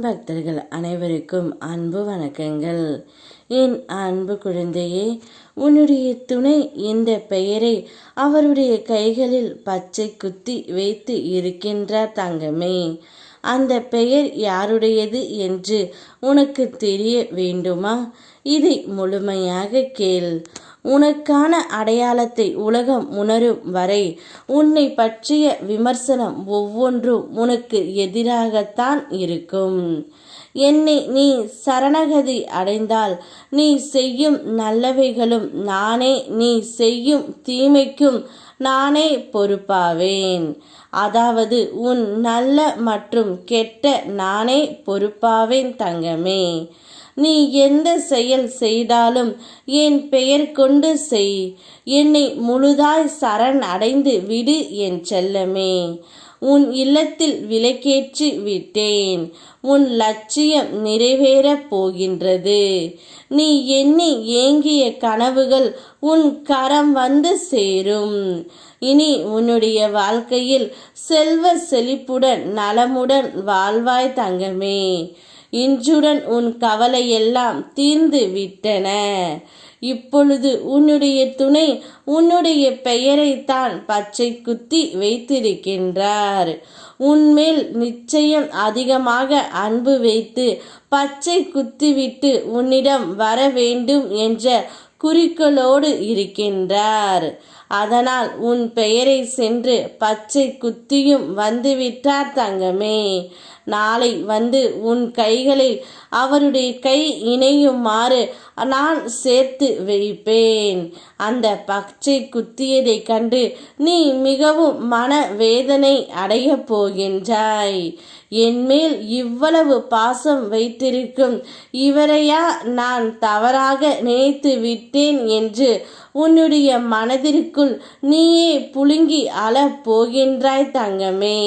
பக்தர்கள் அனைவருக்கும் அன்பு வணக்கங்கள். என் அன்பு குழந்தையே, உன்னுடைய துணை இந்த பெயரை அவருடைய கைகளில் பச்சை குத்தி வைத்து இருக்கின்றார் தங்கமே. அந்த பெயர் யாருடையது என்று உனக்கு தெரிய வேண்டுமா? இதை முழுமையாக கேள். உனக்கான அடையாளத்தை உலகம் உணரும் வரை உன்னை பற்றிய விமர்சனம் ஒவ்வொன்றும் உனக்கு எதிராகத்தான் இருக்கும். என்னை நீ சரணகதி அடைந்தால் நீ செய்யும் நல்லவைகளும் நானே, நீ செய்யும் தீமைக்கும் நானே பொறுப்பாவேன். அதாவது உன் நல்ல மற்றும் கெட்ட நானே பொறுப்பாவேன் தங்கமே. நீ எந்த செயல் செய்தாலும் என் பெயர் கொண்டு செய். என்னை முழுதாய் சரண் அடைந்து விடு என் செல்லமே. உன் இல்லத்தில் விளக்கேற்றி விட்டேன். உன் லட்சியம் நிறைவேறப் போகின்றது. நீ எண்ணி ஏங்கிய கனவுகள் உன் கரம் வந்து சேரும். இனி உன்னுடைய வாழ்க்கையில் செல்வ செழிப்புடன் நலமுடன் வாழ்வாய் தங்கமே. இன்றுடன் உன் கவலையெல்லாம் தீர்ந்து விட்டன. இப்பொழுது உன்னுடைய துணை உன்னுடைய பெயரைத்தான் பச்சை குத்தி வைத்திருக்கின்றார். உன்மேல் நிச்சயம் அதிகமாக அன்பு வைத்து பச்சை குத்திவிட்டு உன்னிடம் வர வேண்டும் என்ற குறிக்கோளோடு இருக்கின்றார். அதனால் உன் பெயரை சென்று பச்சை குத்தியும் வந்துவிட்டார் தங்கமே. நாளை வந்து உன் கைகளில் அவருடைய கை இணையுமாறு நான் சேர்த்து வைப்பேன். அந்த பச்சை குத்தியதை கண்டு நீ மிகவும் மன வேதனை அடையப் போகின்றாய். என்மேல் இவ்வளவு பாசம் வைத்திருக்கும் இவரையா நான் தவறாக நினைத்து விட்டேன் என்று உன்னுடைய மனதிற்குள் நீயே புழுங்கி அழப் போகின்றாய் தங்கமே.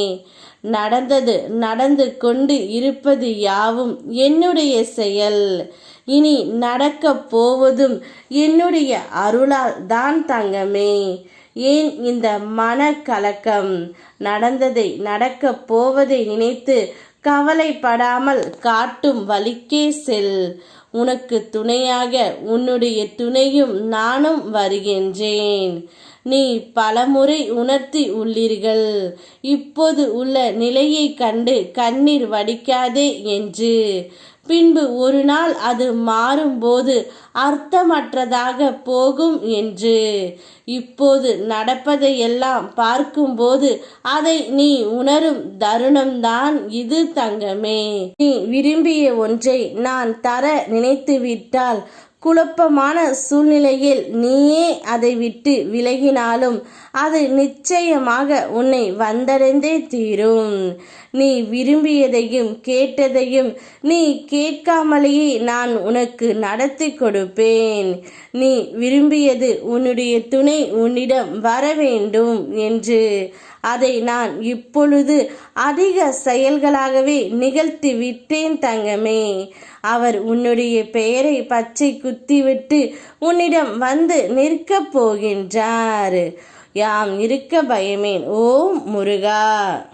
நடந்தது நடந்து கொண்டு இருப்பது யாவும் என்னுடைய செயல். இனி நடக்கப் போவதும் என்னுடைய அருளால் தான் தங்கமே. ஏன் இந்த மனக்கலக்கம்? நடந்ததை நடக்கப் போவதை நினைத்து கவலைப்படாமல் காட்டும் வழிக்கே செல். உனக்கு துணையாக உன்னுடைய துணையும் நானும் வருகின்றேன். நீ பலமுறை உணர்த்தி உள்ளீர்கள். இப்போது உள்ள நிலையை கண்டு கண்ணீர் வடிக்காதே என்று. பின்பு ஒரு நாள் அது மாறும்போது அர்த்தமற்றதாக போகும் என்று. இப்போது நடப்பதையெல்லாம் பார்க்கும்போது அதை நீ உணரும் தருணம்தான் இது தங்கமே. நீ விரும்பிய ஒன்றை நான் தர நினைத்துவிட்டால் குழப்பமான சூழ்நிலையில் நீயே அதை விட்டு விலகினாலும் அது நிச்சயமாக உன்னை வந்தடைந்தே தீரும். நீ விரும்பியதையும் கேட்டதையும் நீ கேட்காமலேயே நான் உனக்கு நடத்தி கொடுப்பேன். நீ விரும்பியது உன்னுடைய துணை உன்னிடம் வர வேண்டும் என்று. அதை நான் இப்பொழுது அதிக செயல்களாகவே நிகழ்த்தி விட்டேன் தங்கமே. அவர் உன்னுடைய பெயரை பச்சை குத்திவிட்டு உன்னிடம் வந்து நிற்கப் போகின்றார். யாம் இருக்க பயமேன். ஓம் முருகா.